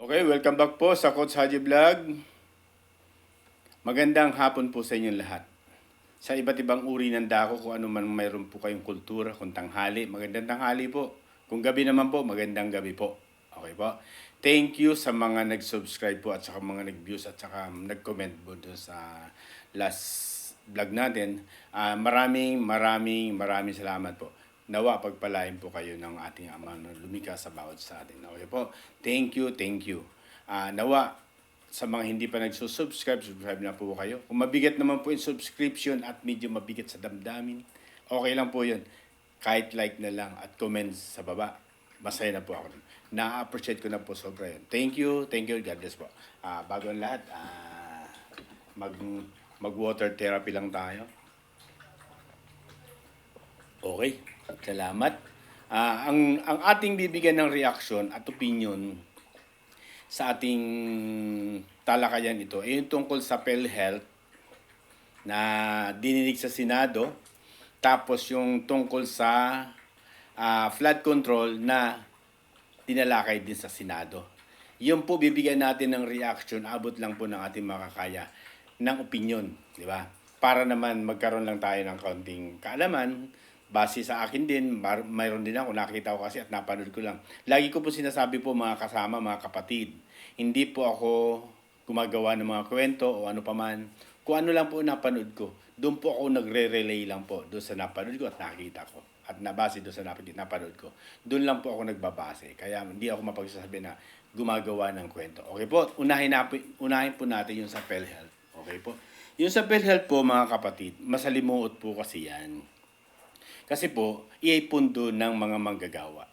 Okay, welcome back po sa Coach Haji Vlog. Magandang hapon po sa inyong lahat. Sa iba't ibang uri ng dako, kung ano man mayroon po kayong kultura, kung tanghali, magandang tanghali po. Kung gabi naman po, magandang gabi po. Okay po? Thank you sa mga nag-subscribe po at saka mga nag-views at saka nag-comment po doon sa last vlog natin. Maraming salamat po. Nawa pagpalain po kayo ng ating Ama na lumikha sa bawat sa atin. Okay po? Thank you. Nawa sa mga hindi pa nagsusubscribe, subscribe na po kayo. Kung mabigat naman po yung subscription at medyo mabigat sa damdamin, okay lang po yun. Kahit like na lang at comments sa baba, masaya na po ako. Na-appreciate ko na po sobra yun. Thank you. God bless po. Bago ang lahat, mag-water therapy lang tayo. Okay, salamat. Ang ating bibigyan ng reaksyon at opinion sa ating talakayan ito ay yung tungkol sa PhilHealth na dininig sa Senado, tapos yung tungkol sa flood control na tinalakay din sa Senado. Yun po bibigyan natin ng reaction, abot lang po ng ating makakaya ng opinion, di ba? Para naman magkaroon lang tayo ng kaunting kaalaman. Base sa akin din, mayroon din ako, nakita ko kasi at napanood ko lang. Lagi ko po sinasabi po mga kasama, mga kapatid, hindi po ako gumagawa ng mga kwento o ano paman. Kung ano lang po napanood ko, doon po ako nagre-relay lang po doon sa napanood ko at nakita ko. At nabase doon sa napanood ko. Doon lang po ako nagbabase. Kaya hindi ako mapagsasabi na gumagawa ng kwento. Okay po, unahin po natin yung sa PhilHealth. Okay po. Yung sa PhilHealth po mga kapatid, masalimuot po kasi yan. Kasi po, iaipundo ng mga manggagawa.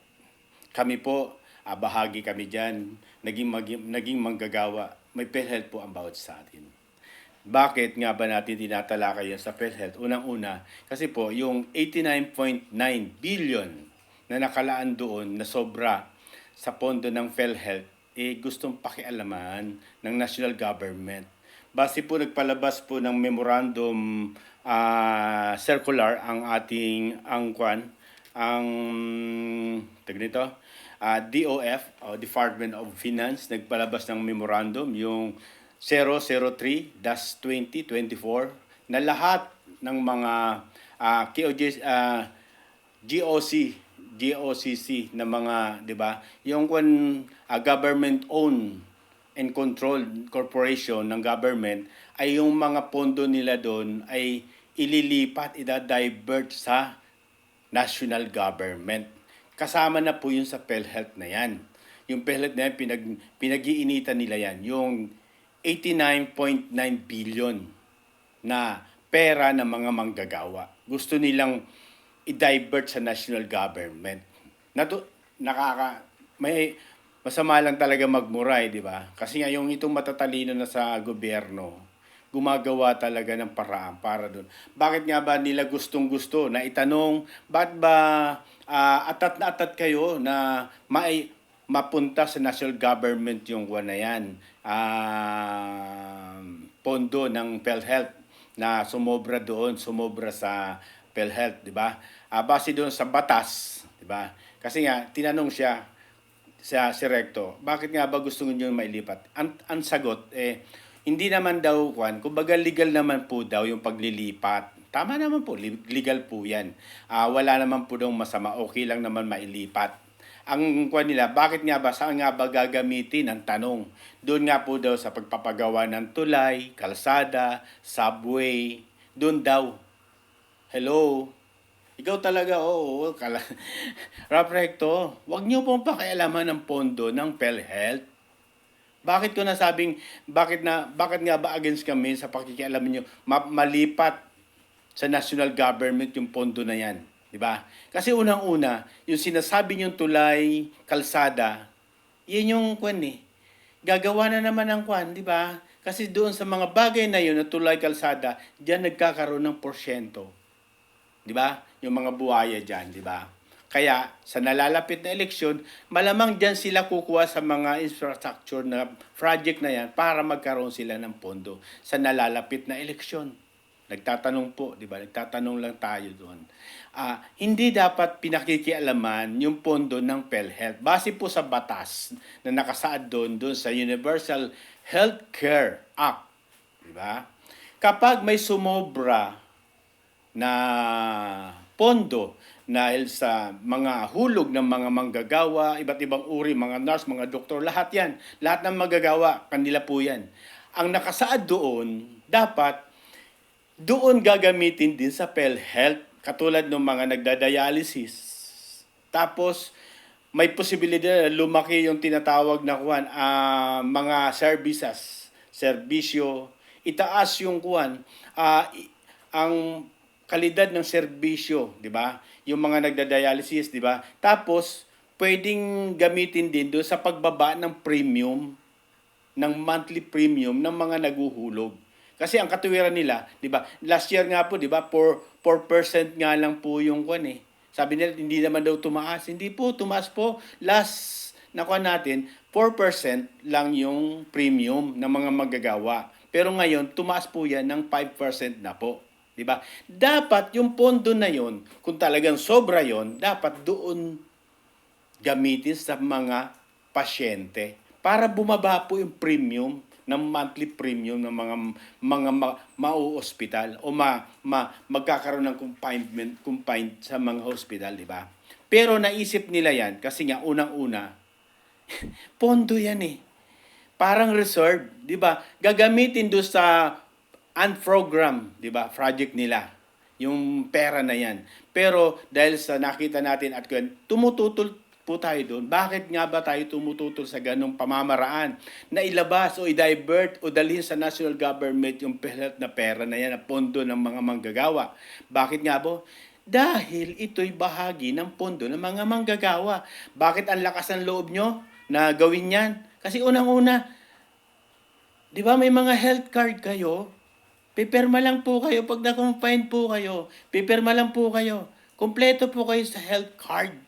Kami po, bahagi kami dyan, naging manggagawa. May PhilHealth po ang bawat sa atin. Bakit nga ba natin tinatalakay yan sa PhilHealth? Unang-una, kasi po, yung 89.9 billion na nakalaan doon na sobra sa pondo ng PhilHealth, gustong pakialaman ng national government. Base po nagpalabas po ng memorandum circular ang ating DOF o Department of Finance nagpalabas ng memorandum yung 003-2024 na lahat ng mga GOCC na mga, 'di ba? Yung government owned and controlled corporation ng government ay yung mga pondo nila doon ay ililipat, ida-divert sa national government. Kasama na po yun sa PhilHealth na yan. Yung PhilHealth na yan, pinag-iinitan nila yan. Yung 89.9 billion na pera ng mga manggagawa. Gusto nilang i-divert sa national government. Masama lang talaga magmuray, di ba? Kasi nga yung itong matatalino na sa gobyerno, gumagawa talaga ng paraan para doon. Bakit nga ba nila gustong-gusto na itanong, bakit ba atat na atat kayo na mapunta sa national government yung na yan, pondo ng PhilHealth na sumobra sa PhilHealth, di ba? Base doon sa batas, di ba? Kasi nga, tinanong siya si Recto, bakit nga ba gusto niyo mailipat? Ang sagot, hindi naman daw, kumbaga legal naman po daw yung paglilipat. Tama naman po, legal po yan. Wala naman po daw masama, okay lang naman mailipat. Ang nila, bakit nga ba, saan nga ba gagamitin ang tanong? Doon nga po daw sa pagpapagawa ng tulay, kalsada, subway, doon daw. Hello? Ikaw talaga, oo. Rap Recto, wag niyo pong pakialaman ng pondo ng PhilHealth. Bakit ko nasabing, bakit nga ba against kami sa pakikialaman niyo malipat sa national government yung pondo na yan? Di ba? Kasi unang-una, yung sinasabi niyong tulay, kalsada, yan yung gagawa na naman ng di ba? Kasi doon sa mga bagay na yun, na tulay, kalsada, diyan nagkakaroon ng porsyento. Di ba? Yung mga buhaya diyan, di ba? Kaya sa nalalapit na eleksyon, malamang diyan sila kukuha sa mga infrastructure na project na yan para magkaroon sila ng pondo sa nalalapit na eleksyon. Nagtatanong po, di ba? Nagtatanong lang tayo doon. Hindi dapat pinakikialaman yung pondo ng PhilHealth. Base po sa batas na nakasaad doon sa Universal Healthcare Act, di ba? Kapag may sumobra na pondo dahil sa mga hulog ng mga manggagawa, iba't ibang uri, mga nurse, mga doktor, lahat yan. Lahat ng manggagawa, kanila po yan. Ang nakasaad doon, dapat doon gagamitin din sa PhilHealth, katulad ng mga nagdadialysis. Tapos, may posibilidad na lumaki yung tinatawag na mga serbisyo, itaas yung ang kalidad ng serbisyo, di ba? Yung mga nagdadialysis, di ba? Tapos, pwedeng gamitin din doon sa pagbaba ng premium, ng monthly premium ng mga naguhulog. Kasi ang katuwiran nila, 'di ba? Last year nga po, 'di ba? 4% nga lang po yung Sabi nila hindi naman daw tumaas. Hindi po, tumaas po. Last na natin, 4% lang yung premium ng mga manggagawa. Pero ngayon, tumaas po yan ng 5% na po. 'Di ba? Dapat yung pondo na yon, kung talagang sobra yon, dapat doon gamitin sa mga pasyente para bumaba po yung premium ng monthly premium ng mga mauospital o magkakaroon ng confined sa mga hospital, di ba? Pero naisip nila yan kasi nga unang-una, pondo yan eh. Parang reserve, di ba? Gagamitin do sa unprogram, di ba? Project nila. Yung pera na yan. Pero dahil sa nakita natin at tumututol po tayo doon. Bakit nga ba tayo tumututol sa ganong pamamaraan na ilabas o i-divert o dalhin sa national government yung PhilHealth na pera na yan, na pondo ng mga manggagawa? Bakit nga po? Dahil ito'y bahagi ng pondo ng mga manggagawa. Bakit ang lakas ng loob nyo na gawin yan? Kasi unang-una, di ba may mga health card kayo? Pipirma lang po kayo pag na-confine po kayo. Pipirma lang po kayo. Kompleto po kayo sa health card.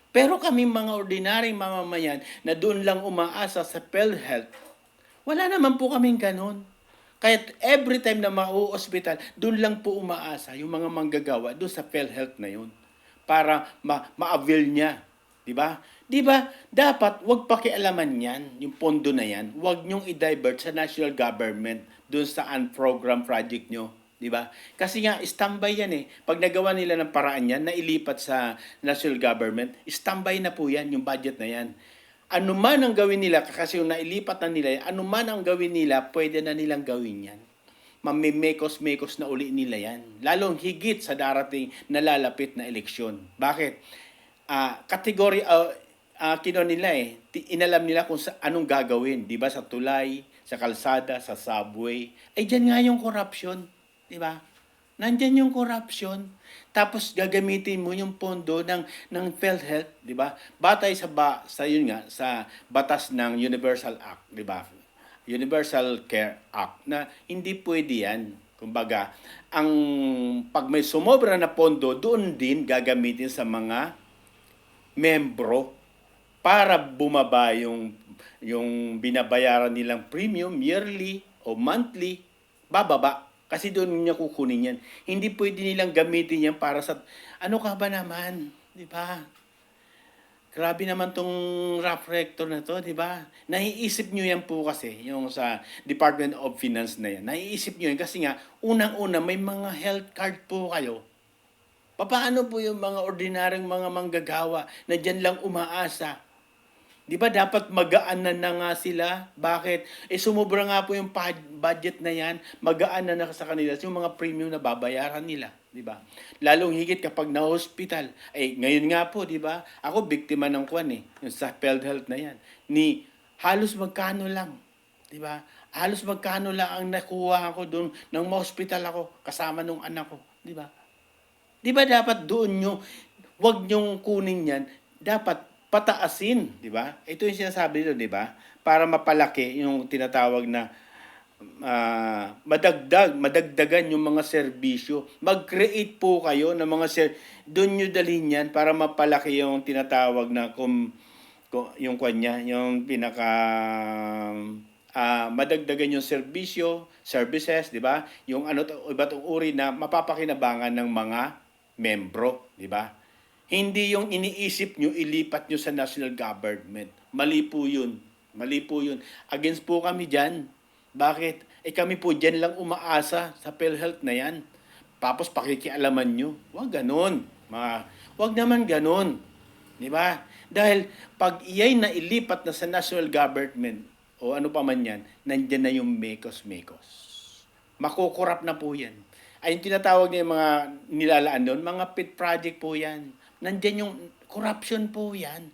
Pero kami mga ordinaryong mamamayan na doon lang umaasa sa PhilHealth, wala naman po kaming ganun. Kahit every time na mau-hospital, doon lang po umaasa yung mga manggagawa doon sa PhilHealth na yun para ma-avail niya. Di ba? Di ba? Dapat wag pakialaman yan, yung pondo na yan. Wag niyong i-divert sa national government doon sa unprogram project nyo. Di ba? Kasi nga, standby yan eh. Pag nagawa nila ng paraan yan, nailipat sa national government, standby na po yan, yung budget na yan. Ano man ang gawin nila, kasi yung nailipat na nila yan, ano man ang gawin nila, pwede na nilang gawin yan. Mamimekos-mekos na uli nila yan. Lalong higit sa darating na lalapit na eleksyon. Bakit? Kategory, nila eh. Inalam nila kung anong gagawin. Di ba? Sa tulay, sa kalsada, sa subway. Dyan nga yung corruption. Di ba? Nandiyan yung corruption. Tapos gagamitin mo yung pondo ng PhilHealth, di ba? Batay sa yun nga sa batas ng Universal Act, di ba? Universal Care Act na hindi pwede yan. Kumbaga, pag may sumobra na pondo, doon din gagamitin sa mga membro para bumaba yung binabayaran nilang premium yearly o monthly, bababa. Kasi doon niya kukunin yan. Hindi pwede nilang gamitin yan para sa, ano ka ba naman? Di ba? Grabe naman tong rough rector na to, di ba? Naiisip nyo yan po kasi, yung sa Department of Finance na yan. Naiisip nyo yan kasi nga, unang-una, may mga health card po kayo. Paano po yung mga ordinaryong mga manggagawa na dyan lang umaasa? Di ba dapat magaan na nga sila? Bakit? Sumobra nga po yung budget na yan, magaan na sa kanila yung mga premium na babayaran nila. Di ba? Lalong higit kapag na-hospital. Ngayon nga po, di ba? Ako, biktima ng yung sa PhilHealth na yan. Halos magkano lang. Di ba? Halos magkano lang ang nakuha ako doon nang ma-hospital ako kasama nung anak ko. Di ba? Di ba dapat doon wag nyong kunin yan, dapat pataasin, di ba? Ito yung sinasabi dito, di ba? Para mapalaki yung tinatawag na madagdagan yung mga serbisyo. Mag-create po kayo ng mga doon nyo dalhin yan para mapalaki yung tinatawag na yung pinaka madagdagan yung services, di ba? Yung iba't uri na mapapakinabangan ng mga membro, di ba? Hindi yung iniisip nyo, ilipat nyo sa national government. Mali po yun. Mali po yun. Against po kami dyan. Bakit? Kami po dyan lang umaasa sa PhilHealth na yan. Tapos pakikialaman nyo. Huwag ganun. Huwag naman ganun. Di ba? Dahil pag iyay na ilipat na sa national government o ano pa man yan, nandyan na yung mekos-mekos. Makukurap na po yan. Ay yung tinatawag niya yung mga nilalaan doon, mga pet project po yan. Nandyan yung corruption po yan.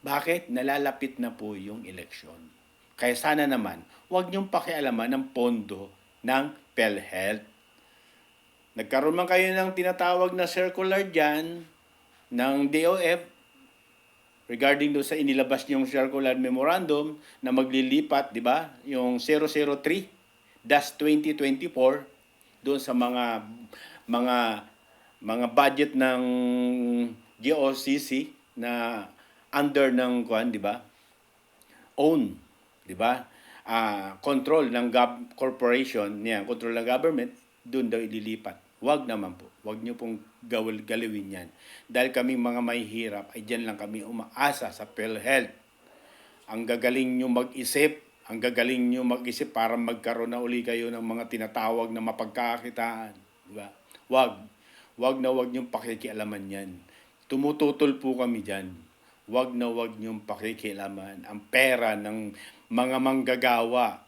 Bakit? Nalalapit na po yung eleksyon. Kaya sana naman, huwag niyong pakialaman ng pondo ng PhilHealth. Nagkaroon man kayo ng tinatawag na circular dyan ng DOF regarding do sa inilabas niyong circular memorandum na maglilipat, di ba? Yung 003-2024 doon sa mga budget ng GOCC na under ng di ba? Own, di ba? Control ng corporation, control ng government, doon daw ililipat. Huwag naman po. Huwag niyo pong galawin yan. Dahil kami mga mahihirap, ay dyan lang kami umaasa sa PhilHealth. Ang gagaling nyo mag-isip, para magkaroon na uli kayo ng mga tinatawag na mapagkakakitaan. Diba? Wag niyong pakikialaman yan. Tumututol po kami dyan. Wag niyong pakikialaman ang pera ng mga manggagawa.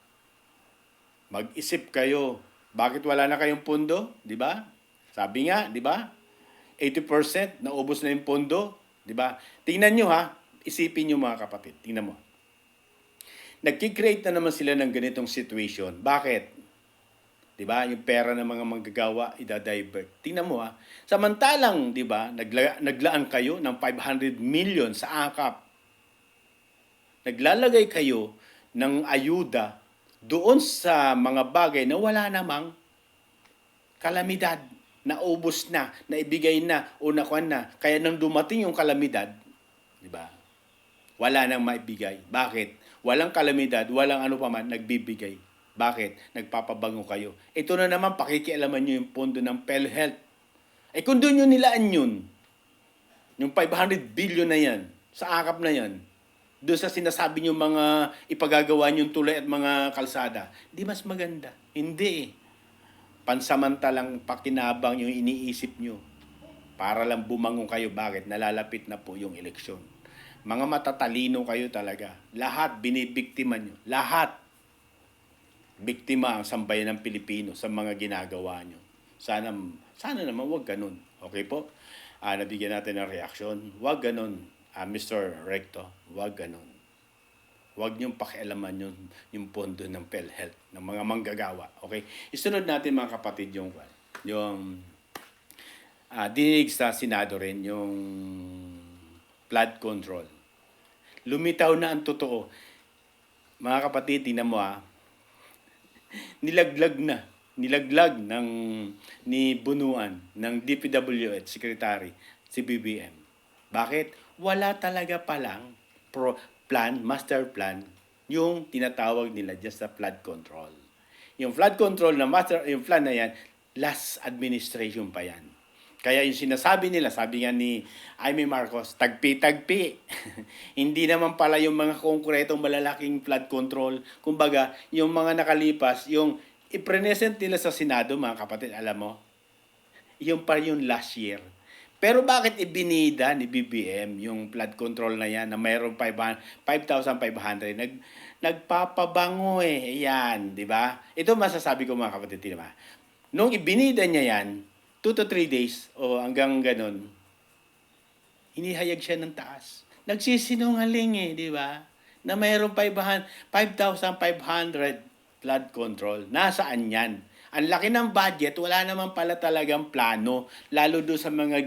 Mag-isip kayo. Bakit wala na kayong pondo? Di ba? Sabi nga, di ba? 80% naubos na yung pondo. Di ba? Tingnan nyo ha. Isipin nyo mga kapatid. Tingnan mo. Nagki-create na naman sila ng ganitong situation. Bakit? 'Di ba? Yung pera ng mga manggagawa ida-divert. Tingnan mo ha. Samantalang, 'di ba, naglaan kayo ng 500 million sa AKAP. Naglalagay kayo ng ayuda doon sa mga bagay na wala namang kalamidad, naubos na, naibigay na o nakuha na. Kaya nang dumating yung kalamidad, 'di ba? Wala nang maibigay. Bakit? Walang kalamidad, walang ano pa man, nagbibigay. Bakit? Nagpapabango kayo. Ito na naman, pakikialaman nyo yung pondo ng PhilHealth. Kung doon nyo nilaan yun, yung 500 billion na yan, sa AKAP na yan, doon sa sinasabi nyo mga ipagagawa nyo tulay at mga kalsada, di mas maganda? Hindi eh. Pansamantalang pakinabang yung iniisip nyo para lang bumangon kayo. Bakit? Nalalapit na po yung eleksyon. Mga matatalino kayo talaga. Lahat binibiktima nyo. Lahat. Biktima ang sambayan ng Pilipino sa mga ginagawa nyo. Sana naman wag ganun. Okay po? Nabigyan natin ng reaksyon. Wag ganun, Mr. Recto. Wag ganun. Wag niyong pakialaman yung pondo ng PhilHealth, ng mga manggagawa. Okay? Isunod natin mga kapatid yung dinig sa Senado rin, yung flood control. Lumitaw na ang totoo. Mga kapatid, tingnan mo nilaglag ni Bunuan ng DPWH Secretary si BBM. Bakit? Wala talaga palang master plan yung tinatawag nila just sa flood control. Yung flood control yung plan na yan, last administration pa yan. Kaya yung sinasabi nila, sabi nga ni Amy Marcos, tagpi-tagpi. Hindi naman pala yung mga konkretong malalaking flood control. Kumbaga, yung mga nakalipas, yung i-present nila sa Senado, mga kapatid, alam mo, yung pa yung last year. Pero bakit ibinida ni BBM yung flood control na yan na mayroong 5,500? Nagpapabango yan, di ba? Ito masasabi ko mga kapatid, di ba? Nung ibinida niya yan, 2 to 3 days o hanggang ganun, hinihayag siya ng taas. Nagsisinungaling di ba? Na mayroong 5,500 flood control. Nasaan yan? Ang laki ng budget, wala naman pala talagang plano. Lalo doon sa mga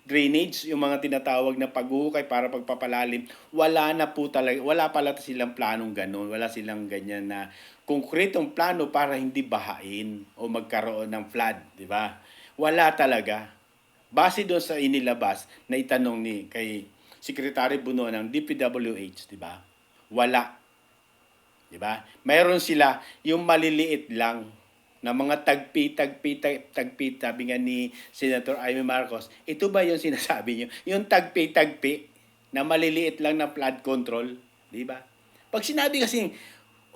drainage, yung mga tinatawag na paghuhukay para pagpapalalim, wala pala silang planong ganun. Wala silang ganyan na konkretong plano para hindi bahain o magkaroon ng flood, di ba? Wala talaga. Base doon sa inilabas na itanong kay Secretary Bunuan ng DPWH, di ba? Wala. Di ba? Mayroon sila yung maliliit lang na mga tagpi, sabi nga ni Senator Amy Marcos, ito ba yung sinasabi niyo? Yung tagpi na maliliit lang na flood control, di ba? Pag sinabi kasi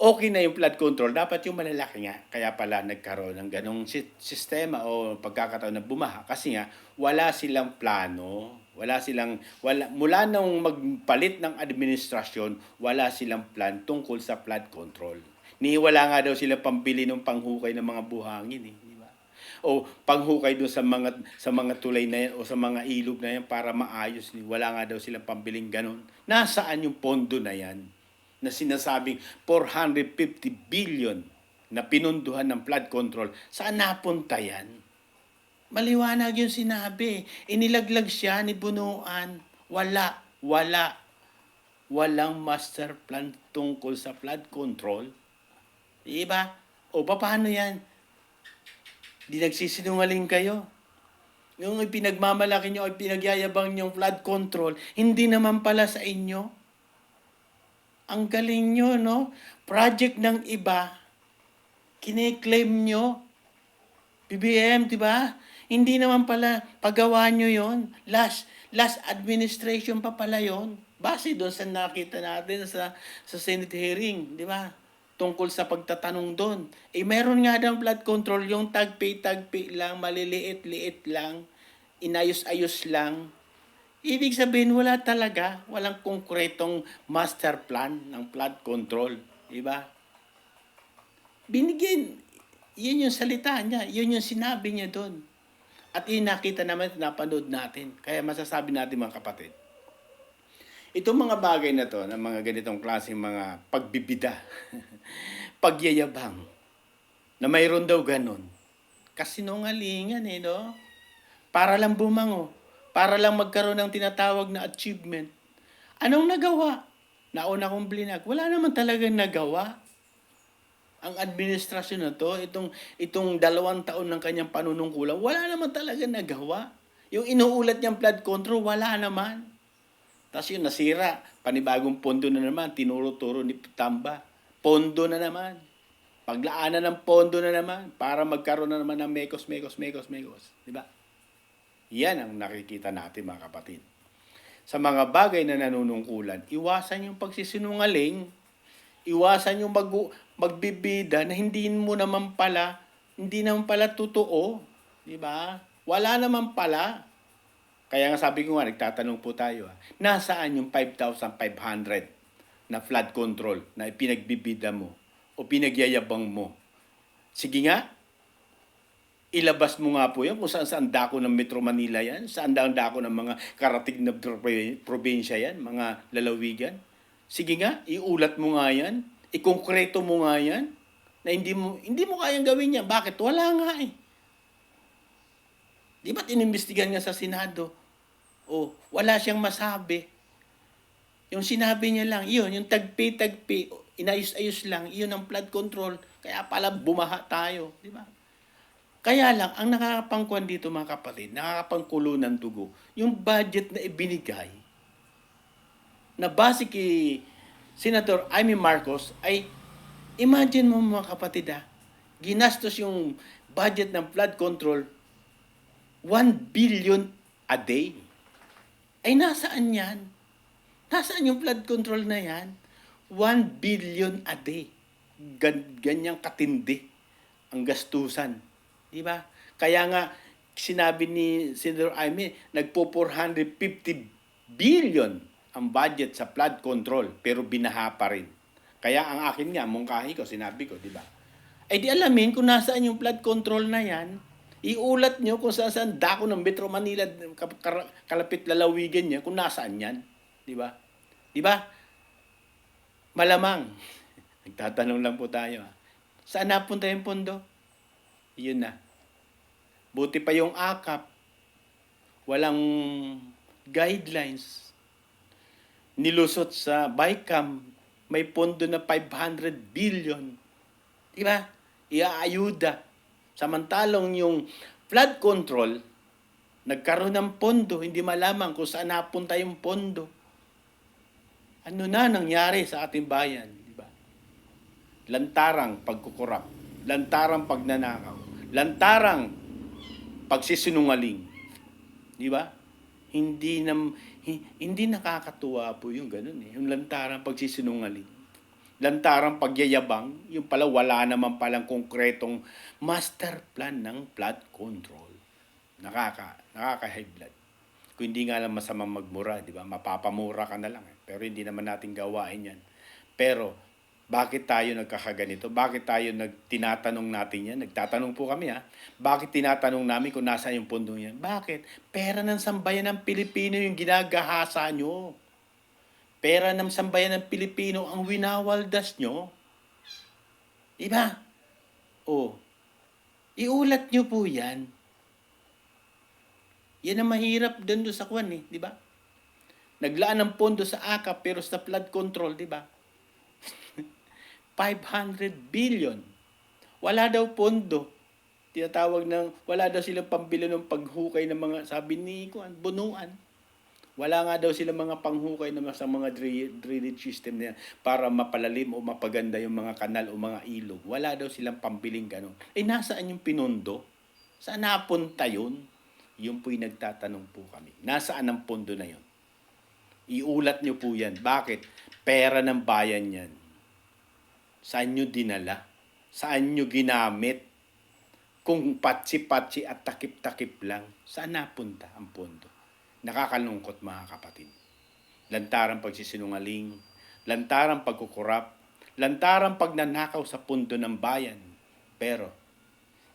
okay na yung flood control, dapat yung malalaki nga. Kaya pala nagkaroon ng ganong sistema o pagkakataon na bumaha kasi nga wala silang plano, mula nung magpalit ng administrasyon, wala silang plan tungkol sa flood control. Wala nga daw sila pambili ng panghukay ng mga buhangin di ba? O panghukay doon sa mga tulay na yan o sa mga ilog na yan para maayos. Wala nga daw silang pambiling ganun. Nasaan yung pondo na yan? Na sinasabing 450 billion na pinunduhan ng flood control, saan napunta yan? Maliwanag yung sinabi. Inilaglag siya ni Bunuan. Walang master plan tungkol sa flood control. Diba? O paano yan? Di nagsisinungaling kayo. Yung ipinagmamalaki nyo o pinagyayabang nyo flood control, hindi naman pala sa inyo. Ang galing nyo, no? Project ng iba, kine-claim nyo. BBM, di ba? Hindi naman pala paggawa nyo yon. Last administration pa pala yon. Base doon sa nakita natin sa Senate hearing, di ba? Tungkol sa pagtatanong doon. Meron nga daw flood control, yung tagpi lang, maliliit-liit lang, inayos-ayos lang. Ibig sabihin, walang konkretong master plan ng flood control. Diba? Binigyan, yun yung salita niya, yun yung sinabi niya doon. At yun nakita naman, napanood natin. Kaya masasabi natin mga kapatid, itong mga bagay na to, ng mga ganitong klaseng mga pagbibida, pagyayabang, na mayroon daw ganun, kasinungalingan no? Para lang bumango. Para lang magkaroon ng tinatawag na achievement. Anong nagawa? Nauna kong blinag. Wala naman talagang nagawa. Ang administrasyon na to, itong 2 taon ng kanyang panunungkulan, wala naman talagang nagawa. Yung inuulat niyang flood control, wala naman. Tapos yung nasira, panibagong pondo na naman, tinuro-turo ni Tamba. Pondo na naman. Paglaanan ng pondo na naman para magkaroon na naman ng mekos. Di ba? Yan ang nakikita natin mga kapatid. Sa mga bagay na nanunungkulan, iwasan yung pagsisinungaling, iwasan yung magbibida na hindi naman pala totoo. Di ba? Wala naman pala. Kaya nga sabi ko nga, nagtatanong po tayo, nasaan yung 5,500 na flood control na ipinagbibida mo o pinagyayabang mo? Sige nga, ilabas mo nga po yan kung saan dako ng Metro Manila yan, saan dako ng mga karatig na probinsya yan, mga lalawigan. Sige nga, iulat mo nga yan, ikongkreto mo nga yan, na hindi mo kayang gawin yan. Bakit? Wala nga Di ba't inimbestigan nga sa Senado? O, wala siyang masabi. Yung sinabi niya lang, yun, yung tagpi, inayos-ayos lang, yun ang flood control. Kaya pala bumaha tayo. Di ba? Kaya lang, ang nakakapangkuhan dito mga kapatid, nakakapangkulo ng dugo, yung budget na ibinigay, na base kay Senator Amy Marcos, ay imagine mo mga kapatid ginastos yung budget ng flood control 1 billion a day. Ay nasaan yan? Nasaan yung flood control na yan? 1 billion a day. Ganyang katindi ang gastusan. Diba? Kaya nga, sinabi ni Senator Amy, nagpo-450 billion ang budget sa flood control, pero binaha pa rin. Kaya ang akin nga, mungkahi ko, sinabi ko, di ba? Ay di alamin kung nasaan yung flood control na yan, iulat nyo kung saan dako ng Metro Manila, kalapit lalawigan niya, kung nasaan yan. Di ba? Di ba? Malamang, nagtatanong lang po tayo, saan napunta yung pondo? Yun na. Buti pa yung AKAP, walang guidelines. Nilusot sa BICAM, may pondo na 500 billion. Diba? Iaayuda. Samantalong yung flood control, nagkaroon ng pondo, hindi malaman kung saan napunta yung pondo. Ano na nangyari sa ating bayan? Diba? lantarang pagkukurap, lantarang pagnanakaw, lantarang pagsisinungaling. Di ba? Hindi na, hindi nakakatuwa po yung ganun eh. Yung lantarang pagsisinungaling. Lantarang pagyayabang, yung pala wala naman palang konkretong master plan ng flood control. Nakaka-high blood. Kung hindi nga lang masamang magmura, di ba? Mapapamura ka na lang. Eh. Pero hindi naman natin gawain yan. Pero, bakit tayo nagkakaganito? Bakit tayo tinatanong natin yan? Nagtatanong po kami ha. Bakit tinatanong namin kung nasa yung pondo yan? Bakit? Pera ng sambayan ng Pilipino yung ginagahasa nyo. Pera ng sambayan ng Pilipino ang winawaldas nyo. Diba? O, iulat nyo po yan. Yan ang mahirap doon sa kwan eh, di ba? Naglaan ng pondo sa AKAP pero sa flood control, di ba? 500 billion. Wala daw pondo. Tinatawag ng, wala daw silang pambili ng paghukay ng mga, sabi ni Kuan, bunuan. Wala nga daw silang mga panghukay na sa mga drainage system na yan para mapalalim o mapaganda yung mga kanal o mga ilog. Wala daw silang pambiling ganun. Eh, nasaan yung pinundo? Saan napunta yun? Yung po'y nagtatanong po kami. Nasaan ang pondo na yun? Iulat nyo po yan. Bakit? Pera ng bayan yan. Saan nyo dinala? Saan nyo ginamit? Kung patsi-patsi at takip-takip lang, saan napunta ang pondo? Nakakalungkot mga kapatid. Lantarang pagsisinungaling, lantarang pagkukurap, lantarang pagnanakaw sa pondo ng bayan. Pero,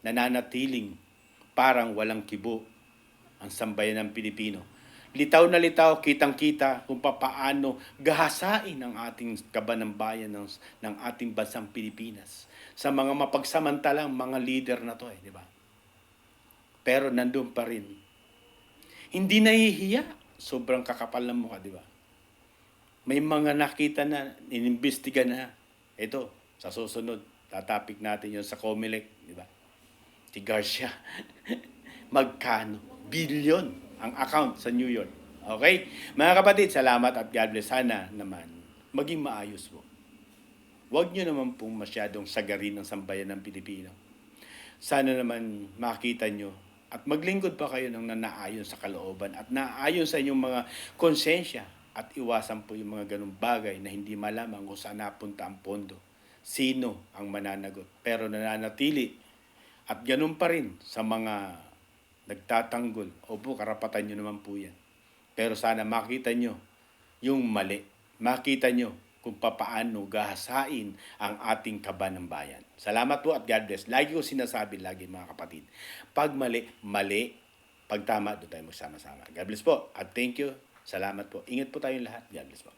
nananatiling parang walang kibo ang sambayan ng Pilipino. Litaw na litaw, kitang-kita kung papaano gahasain ang ating kaban ng bayan ng ating bansang Pilipinas sa mga mapagsamantalang mga leader na to eh, di ba? Pero nandun pa rin. Hindi nahihiya. Sobrang kakapal ng mukha, di ba? May mga nakita na, inimbestiga na. Ito, sa susunod, tatapik natin yun sa COMELEC, di ba? Si Garcia. Magkano? Billion ang account sa New York. Okay? Mga kapatid, salamat at God bless. Sana naman maging maayos po. Huwag nyo naman pong masyadong sagarin ng sambayan ng Pilipino. Sana naman makita nyo at maglingkod pa kayo ng naayon sa kalooban at naayon sa inyong mga konsensya at iwasan po yung mga ganung bagay na hindi malaman kung saan napunta ang pondo. Sino ang mananagot. Pero nananatili at ganun pa rin sa mga nagtatanggol. Opo, karapatan nyo naman po yan. Pero sana makita nyo yung mali. Makita nyo kung papaano gahasain ang ating kaban ng bayan. Salamat po at God bless. Lagi ko sinasabi, lagi mga kapatid. Pag mali, mali. Pag tama, doon tayo magsama-sama. God bless po at thank you. Salamat po. Ingat po tayong lahat. God bless po.